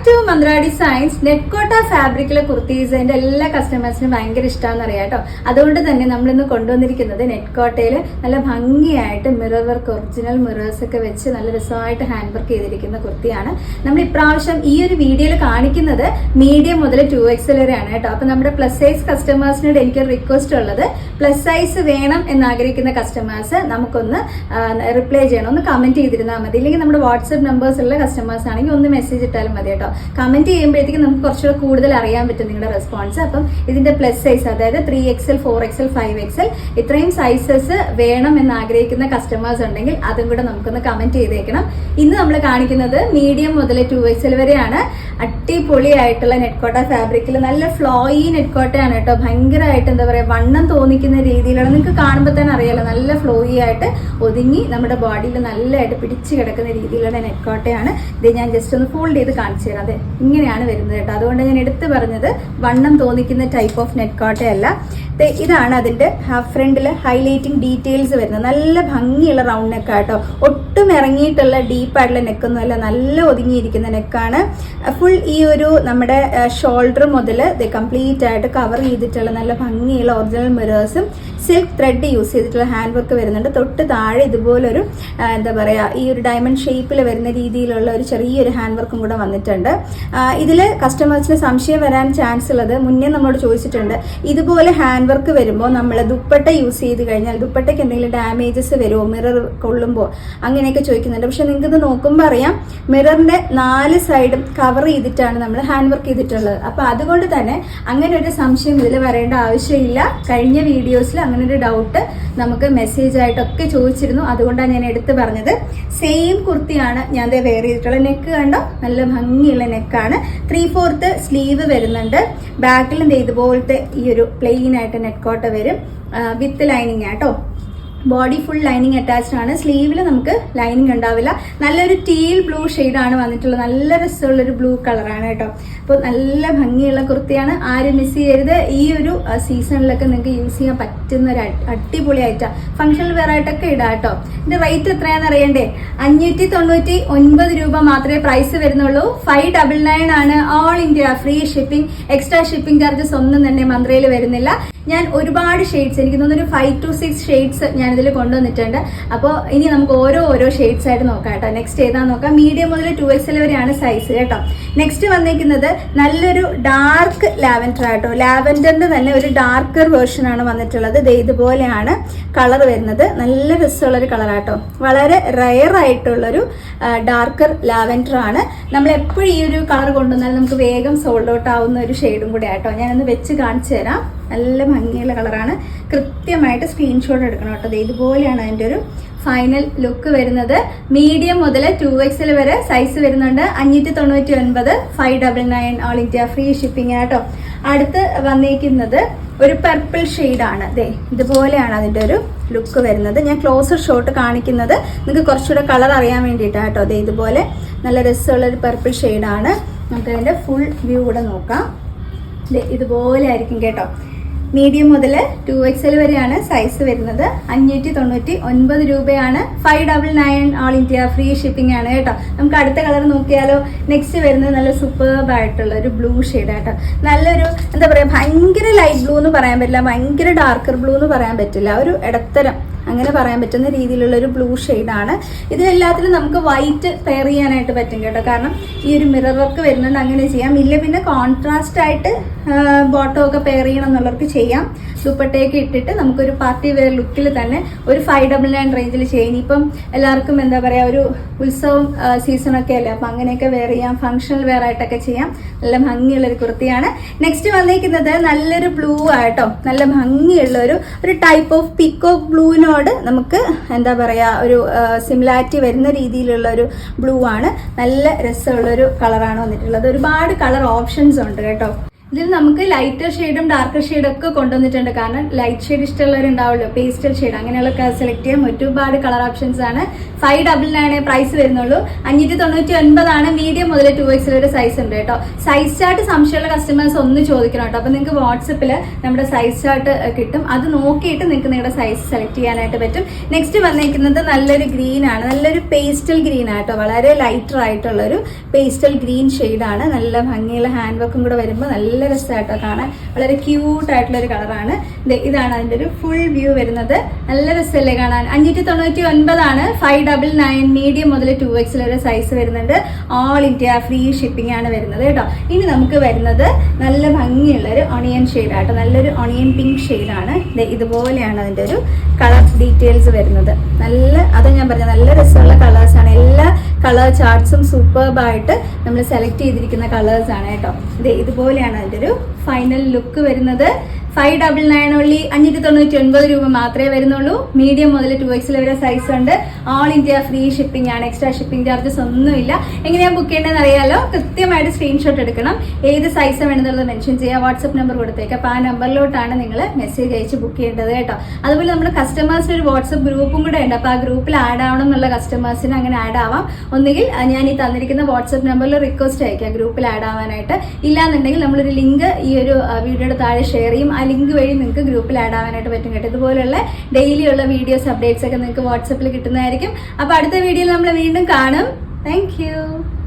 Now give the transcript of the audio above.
To Mantra designs. നെറ്റ്കോട്ട ഫാബ്രിക്കിലെ കുർത്തീസ് എന്റെ എല്ലാ കസ്റ്റമേഴ്സിനും ഭയങ്കര ഇഷ്ടമാണെന്ന് അറിയാം കേട്ടോ. അതുകൊണ്ട് തന്നെ നമ്മളിന്ന് കൊണ്ടുവന്നിരിക്കുന്നത് നെറ്റ്കോട്ടയിൽ നല്ല ഭംഗിയായിട്ട് മിറർ വർക്ക്, ഒറിജിനൽ മിറേഴ്സ് ഒക്കെ വെച്ച് നല്ല രസമായിട്ട് ഹാൻഡ് വർക്ക് ചെയ്തിരിക്കുന്ന കുർത്തിയാണ്. നമ്മൾ ഇപ്രാവശ്യം ഈ ഒരു വീഡിയോയിൽ കാണിക്കുന്നത് മീഡിയം മുതൽ 2XL വരെയാണ് കേട്ടോ. അപ്പൊ നമ്മുടെ പ്ലസ് സൈസ് കസ്റ്റമേഴ്സിനോട് എനിക്കൊരു റിക്വസ്റ്റ് ഉള്ളത്, പ്ലസ് സൈസ് വേണം എന്നാഗ്രഹിക്കുന്ന കസ്റ്റമേഴ്സ് നമുക്കൊന്ന് റിപ്ലൈ ചെയ്യണം, ഒന്ന് കമന്റ് ചെയ്തിരുന്നാൽ മതി. ഇല്ലെങ്കിൽ നമ്മുടെ വാട്സ്ആപ്പ് നമ്പേഴ്സ് ഉള്ള കസ്റ്റമേഴ്സ് ആണെങ്കിൽ ഒന്ന് മെസ്സേജ് ഇട്ടാലും മതി കേട്ടോ. കമന്റ് ചെയ്യുമ്പോഴത്തേക്കും നമുക്ക് കുറച്ചുകൂടെ കൂടുതൽ അറിയാൻ പറ്റും നിങ്ങളുടെ റെസ്പോൺസ്. അപ്പം ഇതിന്റെ പ്ലസ് സൈസ്, അതായത് 3XL, 4XL, 5XL ഇത്രയും സൈസസ് വേണം എന്ന് ആഗ്രഹിക്കുന്ന കസ്റ്റമേഴ്സ് ഉണ്ടെങ്കിൽ അതും കൂടെ നമുക്കൊന്ന് കമന്റ് ചെയ്തേക്കണം. ഇന്ന് നമ്മൾ കാണിക്കുന്നത് മീഡിയം മുതൽ 2XL വരെയാണ്. അടിപൊളിയായിട്ടുള്ള നെറ്റ്കോട്ട ഫാബ്രിക്കിൽ നല്ല ഫ്ലോയി നെറ്റ്കോട്ടയാണ് കേട്ടോ. ഭയങ്കരമായിട്ട് എന്താ പറയാ, വണ്ണം തോന്നിക്കുന്ന രീതിയിലാണ്. നിങ്ങൾക്ക് കാണുമ്പോൾ തന്നെ അറിയാലോ, നല്ല ഫ്ലോയി ആയിട്ട് ഒതുങ്ങി നമ്മുടെ ബോഡിയിൽ നല്ലതായിട്ട് പിടിച്ചു കിടക്കുന്ന രീതിയിലുള്ള നെറ്റ്കോട്ടയാണ് ഇത്. ഞാൻ ജസ്റ്റ് ഒന്ന് ഫോൾഡ് ചെയ്ത് കാണിച്ചു തരാം. അതെ, ഇങ്ങനെയാണ് വരുന്നത് കേട്ടോ. അതുകൊണ്ട് ഞാൻ എടുത്തു പറഞ്ഞത് വണ്ണം തോന്നിക്കുന്ന ടൈപ്പ് ഓഫ് നെറ്റ്കോട്ടയല്ല. ഇതാണ് അതിന്റെ ഹാഫ് ഫ്രണ്ടിൽ ഹൈലൈറ്റിംഗ് ഡീറ്റെയിൽസ് വരുന്നത്. നല്ല ഭംഗിയുള്ള റൗണ്ട് നെക്ക് കേട്ടോ. ഒട്ടും ഇറങ്ങിയിട്ടുള്ള ഡീപ്പായിട്ടുള്ള നെക്കൊന്നുമല്ല, നല്ല ഒതുങ്ങിയിരിക്കുന്ന നെക്കാണ്. ഫുൾ ഈ ഒരു നമ്മുടെ ഷോൾഡർ മുതൽ കംപ്ലീറ്റ് ആയിട്ട് കവർ ചെയ്തിട്ടുള്ള നല്ല ഭംഗിയുള്ള ഒറിജിനൽ മിറേഴ്സും സിൽക്ക് ത്രെഡ് യൂസ് ചെയ്തിട്ടുള്ള ഹാൻഡ് വർക്ക് വരുന്നുണ്ട്. തൊട്ട് താഴെ ഇതുപോലൊരു എന്താ പറയാ, ഈ ഒരു ഡയമണ്ട് ഷേപ്പിൽ വരുന്ന രീതിയിലുള്ള ഒരു ചെറിയൊരു ഹാൻഡ് വർക്കും കൂടെ വന്നിട്ടുണ്ട്. ഇതിൽ കസ്റ്റമേഴ്സിന് സംശയം വരാൻ ചാൻസ് ഉള്ളത്, മുന്നേ നമ്മളോട് ചോദിച്ചിട്ടുണ്ട്, ഇതുപോലെ ഹാൻഡ് വർക്ക് വരുമ്പോൾ നമ്മൾ ദുപ്പട്ട യൂസ് ചെയ്ത് കഴിഞ്ഞാൽ ദുപ്പട്ടയ്ക്ക് എന്തെങ്കിലും ഡാമേജസ് വരുമോ മിറർ കൊള്ളുമ്പോൾ, അങ്ങനെയൊക്കെ ചോദിക്കുന്നുണ്ട്. പക്ഷെ നിങ്ങൾക്ക് ഇത് നോക്കുമ്പോൾ അറിയാം, മിററിന്റെ 4 സൈഡും കവർ ചെയ്തിട്ടാണ് നമ്മൾ ഹാൻഡ് വർക്ക് ചെയ്തിട്ടുള്ളത്. അപ്പൊ അതുകൊണ്ട് തന്നെ അങ്ങനെ ഒരു സംശയം ഇതിൽ വരേണ്ട ആവശ്യമില്ല. കഴിഞ്ഞ വീഡിയോസിൽ അങ്ങനെ ഒരു ഡൗട്ട് നമുക്ക് മെസ്സേജ് ആയിട്ടൊക്കെ ചോദിച്ചിരുന്നു. അതുകൊണ്ടാണ് ഞാൻ എടുത്തു പറഞ്ഞത്. സെയിം കുർത്തിയാണ് ഞാൻ വെയർ ചെയ്തിട്ടുള്ള. നെക്ക് കണ്ടോ, നല്ല ഭംഗിയുള്ള നെക്കാണ്. 3/4 സ്ലീവ് വരുന്നുണ്ട്. ബാക്കിലും ഇതുപോലത്തെ ഈ ഒരു പ്ലെയിൻ ആയിട്ട് നെറ്റ്കോട്ട വരും വിത്ത് ലൈനിങ് ആട്ടോ. ബോഡി ഫുൾ ലൈനിങ് അറ്റാച്ച്ഡ് ആണ്. സ്ലീവിൽ നമുക്ക് ലൈനിങ് ഉണ്ടാവില്ല. നല്ലൊരു ടീൽ ബ്ലൂ ഷെയ്ഡാണ് വന്നിട്ടുള്ളത്. നല്ല രസമുള്ളൊരു ബ്ലൂ കളറാണ് കേട്ടോ. അപ്പോൾ നല്ല ഭംഗിയുള്ള കുർത്തിയാണ്. ആരും മിസ് ചെയ്യരുത്. ഈ ഒരു സീസണിലൊക്കെ നിങ്ങൾക്ക് യൂസ് ചെയ്യാൻ പറ്റുന്ന ഒരു അടിപൊളി ഐറ്റം. ഫംഗ്ഷണൽ വെയർ ആയിട്ടൊക്കെ ഇടാം കേട്ടോ. ഇതിന്റെ റേറ്റ് എത്രയാണെന്ന് അറിയണ്ടേ? 599 രൂപ മാത്രമേ പ്രൈസ് വരുന്നുള്ളൂ. 599 ആണ്. All India free shipping. Extra shipping charges ഒന്നും തന്നെ മന്ത്രയിൽ വരുന്നില്ല. ഞാൻ ഒരുപാട് ഷെയ്ഡ്സ്, എനിക്ക് തോന്നുന്നു 5 to 6 ഷെയ്ഡ്സ് ഞാനിതിൽ കൊണ്ടുവന്നിട്ടുണ്ട്. അപ്പോൾ ഇനി നമുക്ക് ഓരോ ഷെയ്ഡ്സ് ആയിട്ട് നോക്കാം കേട്ടോ. നെക്സ്റ്റ് ഏതാ നോക്കാം. മീഡിയം മുതൽ 2XL വരെയാണ് സൈസ് കേട്ടോ. നെക്സ്റ്റ് വന്നിരിക്കുന്നത് നല്ലൊരു ഡാർക്ക് ലാവൻഡർ ആട്ടോ. ലാവൻഡറിന്റെ തന്നെ ഒരു ഡാർക്കർ വേർഷൻ ആണ് വന്നിട്ടുള്ളത്. ഇതുപോലെയാണ് കളർ വരുന്നത്. നല്ല രസമുള്ളൊരു കളറാട്ടോ. വളരെ റയർ ആയിട്ടുള്ളൊരു ഡാർക്കർ ലാവൻഡർ ആണ്. നമ്മൾ എപ്പോഴും ഈ ഒരു കളർ കൊണ്ടുവന്നാൽ നമുക്ക് വേഗം സോൾഡ് ഔട്ട് ആവുന്ന ഒരു ഷെയ്ഡും കൂടെ ആട്ടോ. ഞാനൊന്ന് വെച്ച് കാണിച്ചു തരാം. നല്ല ഭംഗിയുള്ള കളറാണ്. കൃത്യമായിട്ട് സ്ക്രീൻഷോട്ട് എടുക്കണം കേട്ടോ. ഇതുപോലെയാണ് അതിൻ്റെ ഒരു ഫൈനൽ ലുക്ക് വരുന്നത്. മീഡിയം മുതൽ 2XL വരെ സൈസ് വരുന്നുണ്ട്. 599, 599 ഓൾ ഇന്ത്യ ഫ്രീ ഷിപ്പിംഗ് ആട്ടോ. അടുത്ത് വന്നിരിക്കുന്നത് ഒരു പർപ്പിൾ ഷെയ്ഡാണ്. ഇതുപോലെയാണ് അതിൻ്റെ ഒരു ലുക്ക് വരുന്നത്. ഞാൻ ക്ലോസർ ഷോട്ട് കാണിക്കുന്നത് നിങ്ങൾക്ക് കുറച്ചുകൂടെ കളർ അറിയാൻ വേണ്ടിയിട്ടാണ് കേട്ടോ. ഇതുപോലെ നല്ല രസമുള്ളൊരു പർപ്പിൾ ഷെയ്ഡാണ്. നമുക്ക് അതിൻ്റെ ഫുൾ വ്യൂ കൂടെ നോക്കാം. ഇതുപോലെ ആയിരിക്കും കേട്ടോ. മീഡിയം മുതൽ 2XL വരെയാണ് സൈസ് വരുന്നത്. 599 രൂപയാണ്. 599 ഓൾ ഇന്ത്യ ഫ്രീ ഷിപ്പിംഗ് ആണ് കേട്ടോ. നമുക്ക് അടുത്ത കളർ നോക്കിയാലോ. നെക്സ്റ്റ് വരുന്നത് നല്ല സൂപ്പർബ് ആയിട്ടുള്ള ഒരു ബ്ലൂ ഷെയ്ഡ് ആട്ടോ. നല്ലൊരു എന്താ പറയാ, ഭയങ്കര ലൈറ്റ് ബ്ലൂ എന്ന് പറയാൻ പറ്റില്ല, ഭയങ്കര ഡാർക്കർ ബ്ലൂ എന്ന് പറയാൻ പറ്റില്ല, ഒരു ഇടത്തരം അങ്ങനെ പറയാൻ പറ്റുന്ന രീതിയിലുള്ള ഒരു ബ്ലൂ ഷെയ്ഡാണ്. ഇതിലെല്ലാത്തിലും നമുക്ക് വൈറ്റ് പെയർ ചെയ്യാനായിട്ട് പറ്റും കേട്ടോ. കാരണം ഈ ഒരു മിറർ വർക്ക് വരുന്നുണ്ട്, അങ്ങനെ ചെയ്യാം. ഇല്ല പിന്നെ കോൺട്രാസ്റ്റ് ആയിട്ട് ബോട്ടം ഒക്കെ പെയർ ചെയ്യണം എന്നുള്ളവർക്ക് ചെയ്യാം. ദുപ്പട്ടയൊക്കെ ഇട്ടിട്ട് നമുക്കൊരു പാർട്ടി വെയർ ലുക്കിൽ തന്നെ ഒരു 599 റേഞ്ചിൽ ചെയ്യാം. ഇപ്പം എല്ലാവർക്കും എന്താ പറയുക, ഒരു ഉത്സവം സീസണൊക്കെ അല്ലേ, അപ്പം അങ്ങനെയൊക്കെ വെയർ ചെയ്യാം. ഫംഗ്ഷണൽ വെയർ ആയിട്ടൊക്കെ ചെയ്യാം. നല്ല ഭംഗിയുള്ളൊരു കുർത്തിയാണ്. നെക്സ്റ്റ് വന്നിരിക്കുന്നത് നല്ലൊരു ബ്ലൂ ആയിട്ടോ. നല്ല ഭംഗിയുള്ള ഒരു ടൈപ്പ് ഓഫ് പിക്കോക്ക് ബ്ലൂവിനോട് നമുക്ക് എന്താ പറയുക, ഒരു സിമിലാരിറ്റി വരുന്ന രീതിയിലുള്ള ഒരു ബ്ലൂ ആണ്. നല്ല രസമുള്ളൊരു കളറാണ് വന്നിട്ടുള്ളത്. ഒരുപാട് കളർ ഓപ്ഷൻസ് ഉണ്ട് കേട്ടോ. ഇതിൽ നമുക്ക് ലൈറ്റർ ഷെയ്ഡും ഡാർക്കർ ഷെയ്ഡും ഒക്കെ കൊണ്ടുവന്നിട്ടുണ്ട്. കാരണം ലൈറ്റ് ഷെയ്ഡ് ഇഷ്ടമുള്ളവരുണ്ടാവുമല്ലോ, പേസ്റ്റൽ ഷെയ്ഡ് അങ്ങനെയുള്ളൊക്കെ സെലക്ട് ചെയ്യാൻ ഒരുപാട് കളർ ഓപ്ഷൻസ് ആണ്. 599 പ്രൈസ് വരുന്നുള്ളൂ. 599 ആണ്. മീഡിയം മുതൽ 2X വരെ സൈസ് ഉണ്ട് കേട്ടോ. സൈസ് ചാർട്ട് സംശയമുള്ള കസ്റ്റമേഴ്സ് ഒന്ന് ചോദിക്കണം കേട്ടോ. അപ്പൊ നിങ്ങൾക്ക് വാട്സപ്പിൽ നമ്മുടെ സൈസ് ചാർട്ട് കിട്ടും. അത് നോക്കിയിട്ട് നിങ്ങൾക്ക് നിങ്ങളുടെ സൈസ് സെലക്ട് ചെയ്യാനായിട്ട് പറ്റും. നെക്സ്റ്റ് വന്നിരിക്കുന്നത് നല്ലൊരു ഗ്രീൻ ആണ്. നല്ലൊരു പേസ്റ്റൽ ഗ്രീൻ ആട്ടോ. വളരെ ലൈറ്റർ ആയിട്ടുള്ള ഒരു പേസ്റ്റൽ ഗ്രീൻ ഷെയ്ഡാണ്. നല്ല ഭംഗിയുള്ള ഹാൻഡ് വർക്കും കൂടെ വരുമ്പോൾ നല്ല രസമായിട്ടോ കാണാൻ. വളരെ ക്യൂട്ട് ആയിട്ടുള്ള ഒരു കളറാണ്. ഇതാണ് അതിന്റെ ഒരു ഫുൾ വ്യൂ വരുന്നത്. നല്ല രസമല്ലേ കാണാൻ. 599 ആണ്. 599 മീഡിയം മുതൽ 2X വരെ സൈസ് വരുന്നുണ്ട്. ഓൾ ഇന്ത്യ ഫ്രീ ഷിപ്പിംഗ് ആണ് വരുന്നത് കേട്ടോ. ഇനി നമുക്ക് വരുന്നത് നല്ല ഭംഗിയുള്ള ഒരു ഒണിയൻ ഷെയ്ഡ് ആട്ടോ. നല്ലൊരു ഒണിയൻ പിങ്ക് ഷെയ്ഡാണ്. ഇതുപോലെയാണ് അതിന്റെ ഒരു കളർ ഡീറ്റെയിൽസ് വരുന്നത്. അത് ഞാൻ പറഞ്ഞ നല്ല രസമുള്ള കളേഴ്സ് ആണ്. എല്ലാ കളർ ചാർട്ട്സും സൂപ്പർബായിട്ട് നമ്മൾ സെലക്ട് ചെയ്തിരിക്കുന്ന കളേഴ്സ് ആണ് കേട്ടോ. ഇതുപോലെയാണ് അതിന്റെ ഒരു ഫൈനൽ ലുക്ക് വരുന്നത്. 599 ഉള്ളി 599 രൂപ മാത്രമേ വരുന്നുള്ളൂ. മീഡിയം മുതൽ 2X വരെ സൈസ് ഉണ്ട്. ഓൾ ഇന്ത്യ ഫ്രീ ഷിപ്പിംഗ് ആണ്. എക്സ്ട്രാ ഷിപ്പിംഗ് ചാർജസ് ഒന്നുമില്ല. എങ്ങനെയാണ് ബുക്ക് ചെയ്യേണ്ടതെന്ന് അറിയാലോ. കൃത്യമായിട്ട് സ്ക്രീൻഷോട്ട് എടുക്കണം. ഏത് സൈസ് വേണമെന്നുള്ളത് മെൻഷൻ ചെയ്യുക. വാട്സ്ആപ്പ് നമ്പർ കൊടുത്തേക്ക്. അപ്പോൾ ആ നമ്പറിലോട്ടാണ് നിങ്ങൾ മെസ്സേജ് അയച്ച് ബുക്ക് ചെയ്യേണ്ടത് കേട്ടോ. അതുപോലെ നമ്മുടെ കസ്റ്റമേഴ്സിന് ഒരു വാട്സ്ആപ്പ് ഗ്രൂപ്പും കൂടെ ഉണ്ട്. അപ്പോൾ ആ ഗ്രൂപ്പിൽ ആഡ് ആവണം എന്നുള്ള കസ്റ്റമേഴ്സിന് അങ്ങനെ ആഡ് ആവാം. ഒന്നുകിൽ ഞാൻ ഈ തന്നിരിക്കുന്ന വാട്സ്ആപ്പ് നമ്പറിൽ റിക്വസ്റ്റ് അയക്കുക ഗ്രൂപ്പിൽ ആഡ് ആവാനായിട്ട്. ഇല്ലാന്നുണ്ടെങ്കിൽ നമ്മളൊരു ലിങ്ക് ഈ ഒരു വീഡിയോയുടെ താഴെ ഷെയർ ചെയ്യും. ആ ലിങ്ക് വഴി നിങ്ങൾക്ക് ഗ്രൂപ്പിൽ ആഡ് ആവാനായിട്ട് പറ്റും കേട്ടോ. ഇതുപോലുള്ള ഡെയിലി ഉള്ള വീഡിയോസ് അപ്ഡേറ്റ്സ് ഒക്കെ നിങ്ങൾക്ക് വാട്സപ്പിൽ കിട്ടുന്നതായിരിക്കും. അപ്പോൾ അടുത്ത വീഡിയോയിൽ നമ്മൾ വീണ്ടും കാണും. താങ്ക്